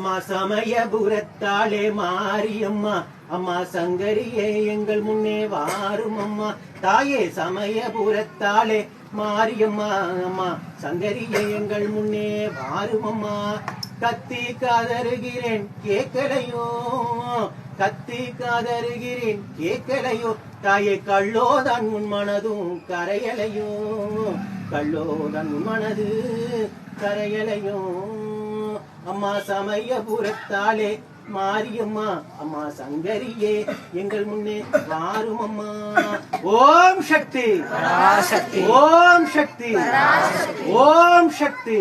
அம்மா சமயபுரத்தாளே மாரியம்மா அம்மா சங்கரியே எங்கள் முன்னே வாரும் அம்மா தாயே சமயபுரத்தாளே மாரியம்மா அம்மா சங்கரியே எங்கள் முன்னே வாரும் அம்மா கத்தி காதருகிறேன் கேட்கலையோ கத்தி காதருகிறேன் கேட்கலையோ தாயே கள்ளோதான் உன் மனதும் கரையலையோ கள்ளோதான் உன் மனது கரையலையோ அம்மா சமயபுரத்தாளே மாரியம்மா அம்மா சங்கரியே எங்கள் முன்னே வாரும் அம்மா ஓம் சக்தி ஓம் சக்தி ஓம் சக்தி